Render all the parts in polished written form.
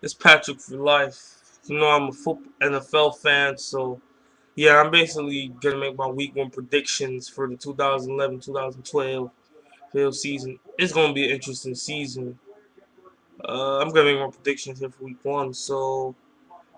It's Patrick for life. I'm a NFL fan, so yeah, I'm basically gonna make my week one predictions for the 2011-2012 field season. It's gonna be an interesting season. I'm gonna make my predictions here for week one. So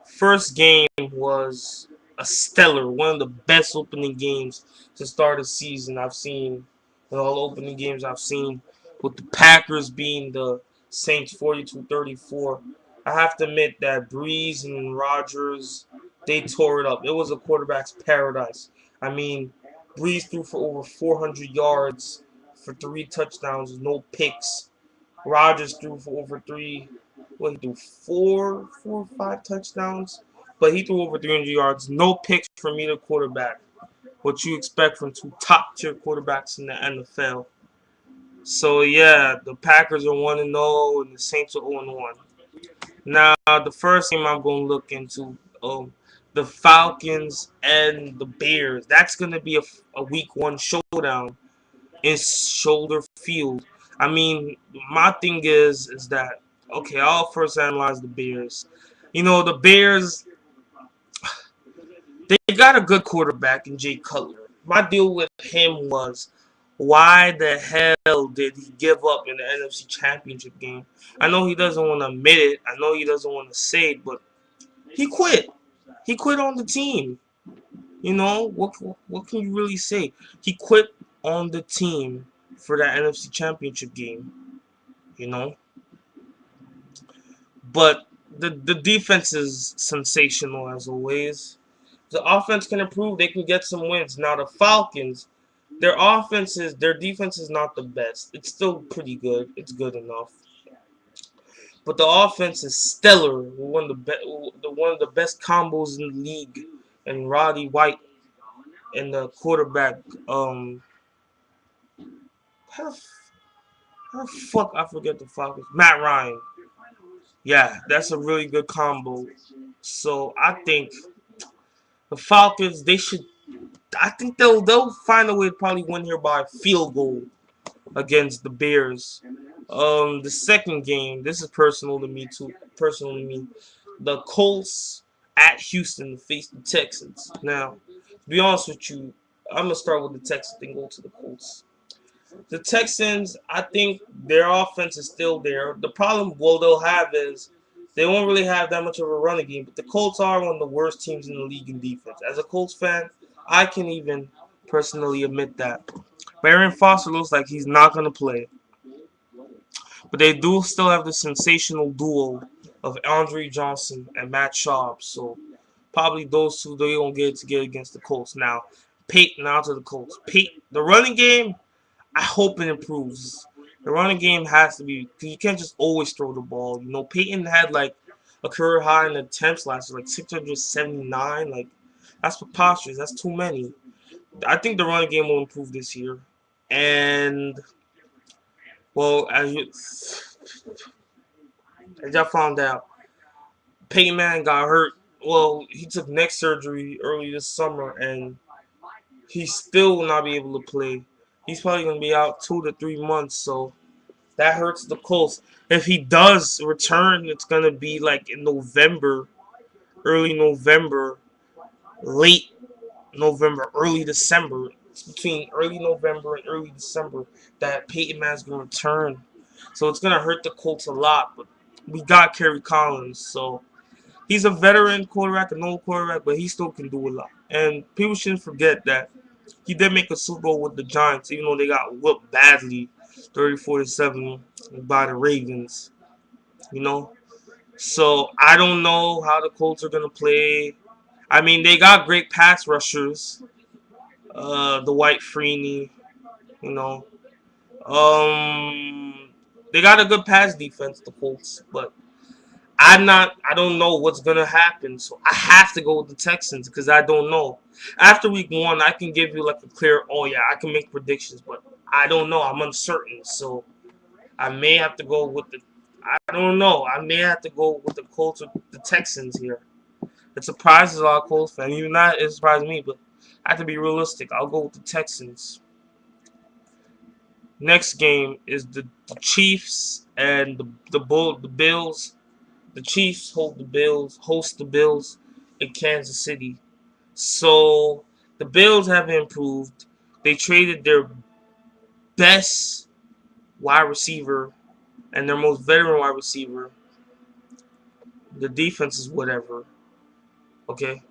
first game was a stellar, one of the best opening games to start a season I've seen. In all opening games I've seen, with the Packers being the Saints 42-34. I have to admit that Breeze and Rodgers, they tore it up. It was a quarterback's paradise. I mean, Breeze threw for over 400 yards for 3 touchdowns, no picks. Rodgers threw for over three. What he threw? Four or five touchdowns, but he threw over 300 yards. No picks from either quarterback. What you expect from two top tier quarterbacks in the NFL. So yeah, the Packers are 1-0 and the Saints are 0-1. Now the first game I'm going to look into, the Falcons and the Bears. That's going to be a week one showdown in shoulder field. I mean, my thing is that okay? I'll first analyze the Bears. The Bears, they got a good quarterback in Jay Cutler. My deal with him was, why the hell did he give up in the NFC Championship game? I know he doesn't want to admit it. I know he doesn't want to say it, but he quit. He quit on the team. What can you really say? He quit on the team for that NFC Championship game. You know, but the defense is sensational as always. The offense can improve; they can get some wins. Now the Falcons, their defense is not the best. It's still pretty good. It's good enough, but the offense is stellar. One of the best combos in the league, and Roddy White and the quarterback. How the, how the fuck I forget the Falcons? Matt Ryan. Yeah, that's a really good combo. So I think the Falcons, they should. I think they'll find a way to probably win here by field goal against the Bears. The second game, this is personal to me too. Personal to me, the Colts at Houston to face the Texans. Now, to be honest with you, I'm gonna start with the Texans and go to the Colts. The Texans, I think their offense is still there. The problem, well, they'll have is they won't really have that much of a running game. But the Colts are one of the worst teams in the league in defense. As a Colts fan, I can even personally admit that. But Aaron Foster looks like he's not going to play. But they do still have the sensational duo of Andre Johnson and Matt Schaub. So probably those two, they won't get it together against the Colts. Now, Peyton, now to the Colts. Peyton, the running game, I hope it improves. The running game has to be, because you can't just always throw the ball. Peyton had like a career high in attempts last year, like 679. Like, that's preposterous. That's too many. I think the running game will improve this year. And, well, as y'all found out, Peyton Manning got hurt. Well, he took neck surgery early this summer, and he still will not be able to play. He's probably going to be out 2 to 3 months, so that hurts the Colts. If he does return, it's gonna be like in November, early November, late November, early December. It's between early November and early December that Peyton Manning's gonna return. So it's gonna hurt the Colts a lot. But we got Kerry Collins, so he's a veteran quarterback, an old quarterback, but he still can do a lot. And people shouldn't forget that he did make a Super Bowl with the Giants, even though they got whooped badly, 34-7 by the Ravens. You know, so I don't know how the Colts are gonna play. I mean, they got great pass rushers, the White Freeney. You know, they got a good pass defense, the Colts, but I don't know what's gonna happen, so I have to go with the Texans because I don't know. After week one, I can give you like a clear, oh yeah, I can make predictions, but I don't know. I'm uncertain, so I may have to go with the. I don't know. I may have to go with the Colts or the Texans here. It surprises a lot of Colts fans. Even that, it surprises me, but I have to be realistic. I'll go with the Texans. Next game is the Chiefs and the Bills. The Chiefs host the Bills in Kansas City. So the Bills have improved. They traded their best wide receiver and their most veteran wide receiver. The defense is whatever. Okay.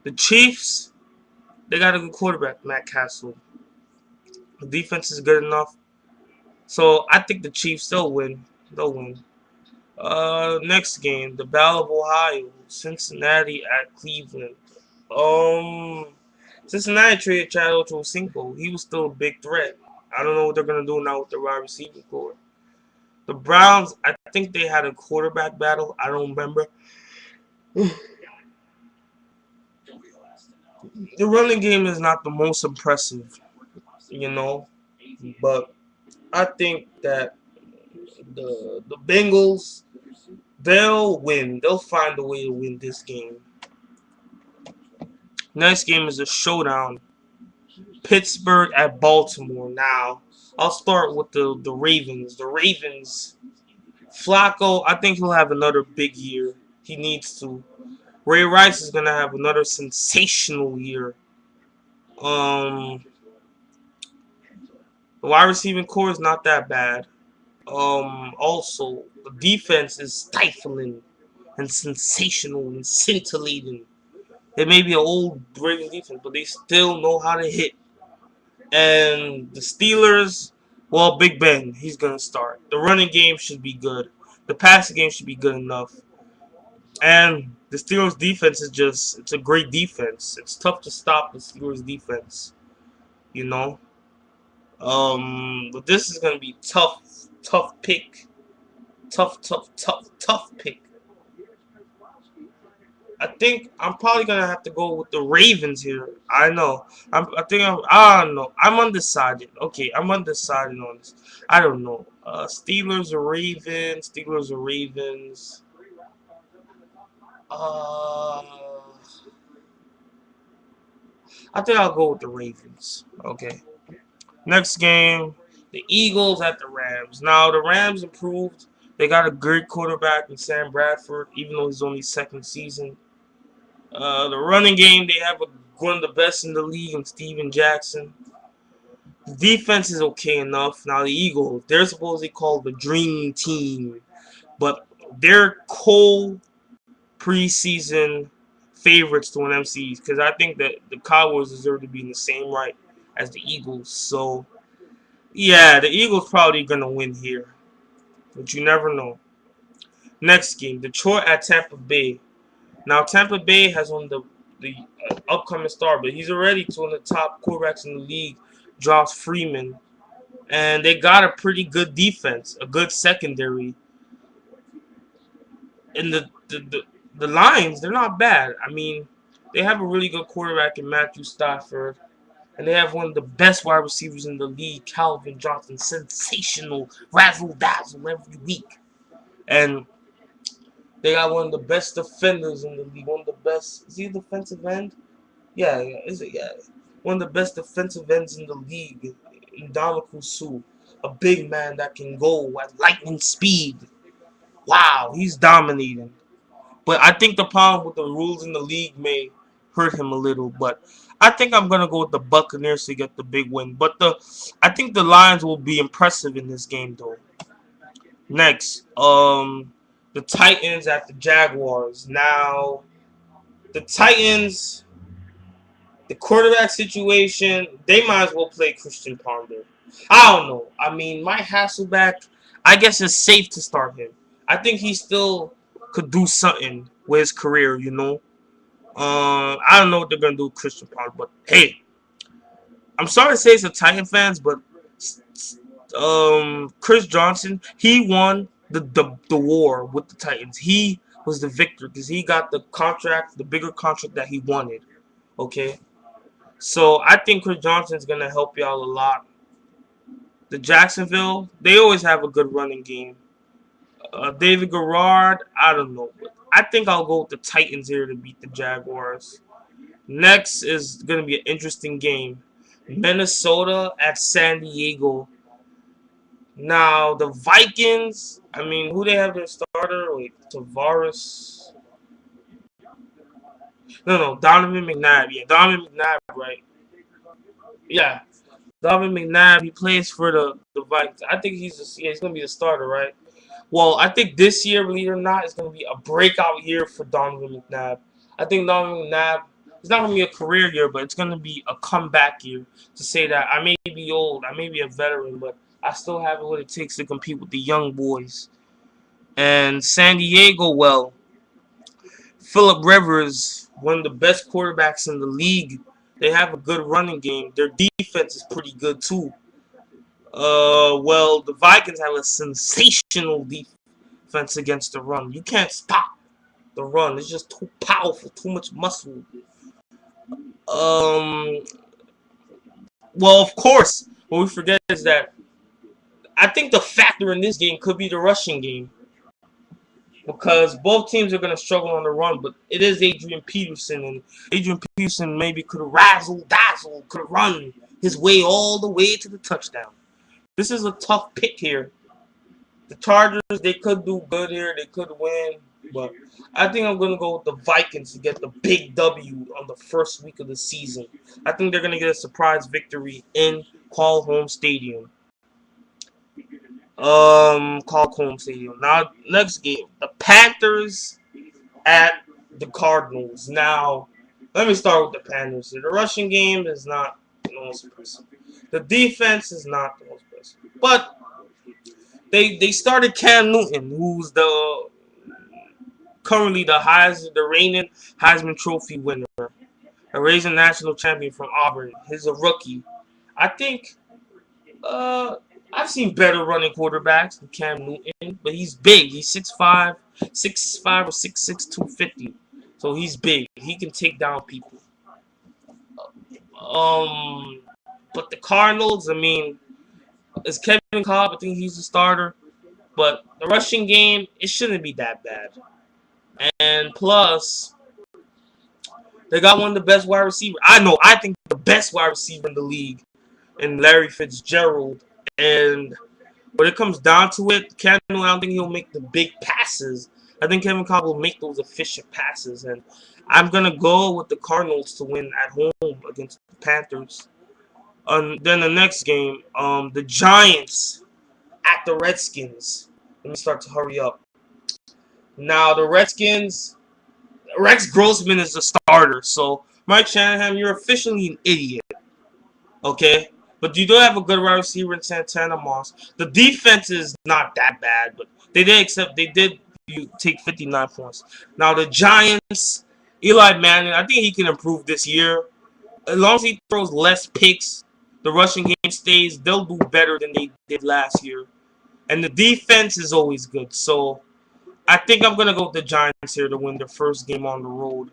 The Chiefs, they got a good quarterback, Matt Castle. The defense is good enough. So I think the Chiefs they'll win. They'll win. Next game, the Battle of Ohio, Cincinnati at Cleveland. Um, Cincinnati traded Chad Ochocinco. He was still a big threat. I don't know what they're gonna do now with the wide receiving core. The Browns, I think they had a quarterback battle. I don't remember. The running game is not the most impressive, you know, but I think that the Bengals they'll win. They'll find a way to win this game. Next game is a showdown. Pittsburgh at Baltimore. Now, I'll start with the Ravens. The Ravens. Flacco, I think he'll have another big year. He needs to. Ray Rice is gonna have another sensational year. Um, the wide receiving core is not that bad. Also the defense is stifling and sensational and scintillating. It may be an old Ravens defense, but they still know how to hit. And the Steelers, well, Big Ben, he's gonna start. The running game should be good. The passing game should be good enough. And the Steelers defense is it's a great defense. It's tough to stop the Steelers defense, you know. But this is gonna be tough pick. Tough pick. I think I'm probably gonna have to go with the Ravens here. I know. I don't know. I'm undecided. Okay, I'm undecided on this. I don't know. Steelers or Ravens. Steelers or Ravens. Uh, I think I'll go with the Ravens. Okay. Next game, the Eagles at the Rams. Now the Rams improved. They got a great quarterback in Sam Bradford, even though he's only second season. The running game, they have one of the best in the league in Steven Jackson. The defense is okay enough. Now the Eagles, they're supposedly called the Dream Team, but they're cold preseason favorites to win MCs because I think that the Cowboys deserve to be in the same right as the Eagles. So yeah, the Eagles probably gonna win here, but you never know. Next game, Detroit at Tampa Bay. Now Tampa Bay has one of the upcoming star, but he's already one of the top quarterbacks in the league, Josh Freeman, and they got a pretty good defense, a good secondary, and the Lions they're not bad. I mean, they have a really good quarterback in Matthew Stafford, and they have one of the best wide receivers in the league, Calvin Johnson, sensational, razzle dazzle every week, and they got one of the best defenders in the league. One of the best. Is he a defensive end? Yeah, yeah. Is it? Yeah. One of the best defensive ends in the league. Ndamukong Suh. A big man that can go at lightning speed. Wow, he's dominating. But I think the problem with the rules in the league may hurt him a little. But I think I'm gonna go with the Buccaneers to get the big win. But I think the Lions will be impressive in this game though. Next, the Titans at the Jaguars. Now, the Titans, the quarterback situation, they might as well play Christian Ponder. I don't know. I mean, Mike Hasselbeck, I guess it's safe to start him. I think he still could do something with his career, you know. I don't know what they're gonna do with Christian Ponder, but hey, I'm sorry to say it's the Titan fans, but Chris Johnson, he won the war with the Titans. He was the victor because he got the contract, the bigger contract that he wanted. Okay, so I think Chris Johnson's gonna help y'all a lot. The Jacksonville, they always have a good running game. David Garrard, I don't know. I think I'll go with the Titans here to beat the Jaguars. Next is gonna be an interesting game. Minnesota at San Diego. Now, the Vikings, I mean, who they have their starter? Wait, Tavares. No, Donovan McNabb. Yeah, Donovan McNabb, right? Yeah, Donovan McNabb. He plays for the Vikings. I think he's gonna be the starter, right? Well, I think this year, believe it or not, is going to be a breakout year for Donovan McNabb. I think Donovan McNabb, it's not going to be a career year, but it's going to be a comeback year to say that I may be old, I may be a veteran, but I still have what it takes to compete with the young boys. And San Diego, well, Phillip Rivers, one of the best quarterbacks in the league. They have a good running game. Their defense is pretty good, too. Well, the Vikings have a sensational defense against the run. You can't stop the run. It's just too powerful, too much muscle. Um, well, of course, what we forget is that I think the factor in this game could be the rushing game because both teams are going to struggle on the run, but it is Adrian Peterson, and Adrian Peterson maybe could razzle-dazzle, could run his way all the way to the touchdown. This is a tough pick here. The Chargers, they could do good here. They could win. But I think I'm going to go with the Vikings to get the big W on the first week of the season. I think they're going to get a surprise victory in Qualcomm Stadium. Qualcomm Stadium. Now, next game. The Panthers at the Cardinals. Now, let me start with the Panthers. The rushing game is not the most impressive. The defense is not the most impressive. But they started Cam Newton, who's currently the reigning Heisman Trophy winner, a raising national champion from Auburn. He's a rookie. I think I've seen better running quarterbacks than Cam Newton, but he's big. He's 6'5", 6'5" or 6'6", 250. So he's big. He can take down people. But the Cardinals, I mean, is Kevin Cobb. I think he's the starter. But the rushing game, it shouldn't be that bad. And plus, they got one of the best wide receivers. I think the best wide receiver in the league in Larry Fitzgerald. And when it comes down to it, I don't think he'll make the big passes. I think Kevin Cobb will make those efficient passes. And I'm going to go with the Cardinals to win at home against the Panthers. Then the next game, the Giants at the Redskins. Let me start to hurry up. Now, the Redskins, Rex Grossman is the starter. So, Mike Shanahan, you're officially an idiot. Okay? But you do have a good wide receiver in Santana Moss. The defense is not that bad, but they did take 59 points. Now, the Giants, Eli Manning, I think he can improve this year. As long as he throws less picks, the rushing game stays, they'll do better than they did last year. And the defense is always good. So, I think I'm going to go with the Giants here to win their first game on the road.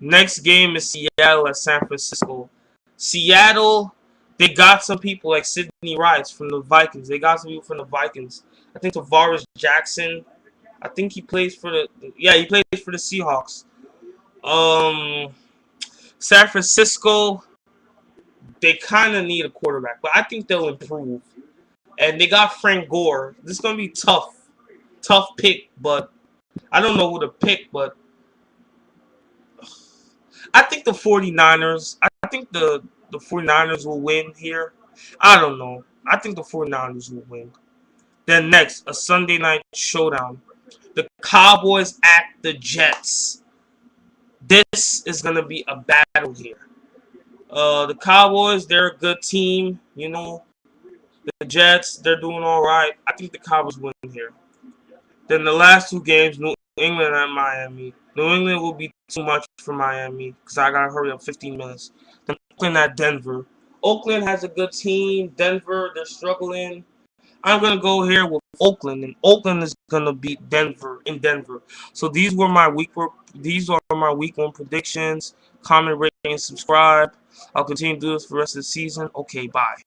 Next game is Seattle at San Francisco. Seattle, they got some people like Sidney Rice from the Vikings. They got some people from the Vikings. I think Tavares Jackson. I think he plays for the Seahawks. San Francisco, they kind of need a quarterback, but I think they'll improve. And they got Frank Gore. This is going to be tough pick, but I don't know who to pick, but I think the 49ers, I think the 49ers will win here. I don't know. I think the 49ers will win. Then next, a Sunday night showdown. The Cowboys at the Jets. This is going to be a battle here. The Cowboys, they're a good team, you know. The Jets, they're doing all right. I think the Cowboys win here. Then the last two games, New England and Miami. New England will be too much for Miami because I got to hurry up 15 minutes. Then Oakland at Denver. Oakland has a good team. Denver, they're struggling. I'm going to go here with Oakland, and Oakland is going to beat Denver in Denver. So these are my week one predictions. Comment, rate, and subscribe. I'll continue to do this for the rest of the season. Okay, bye.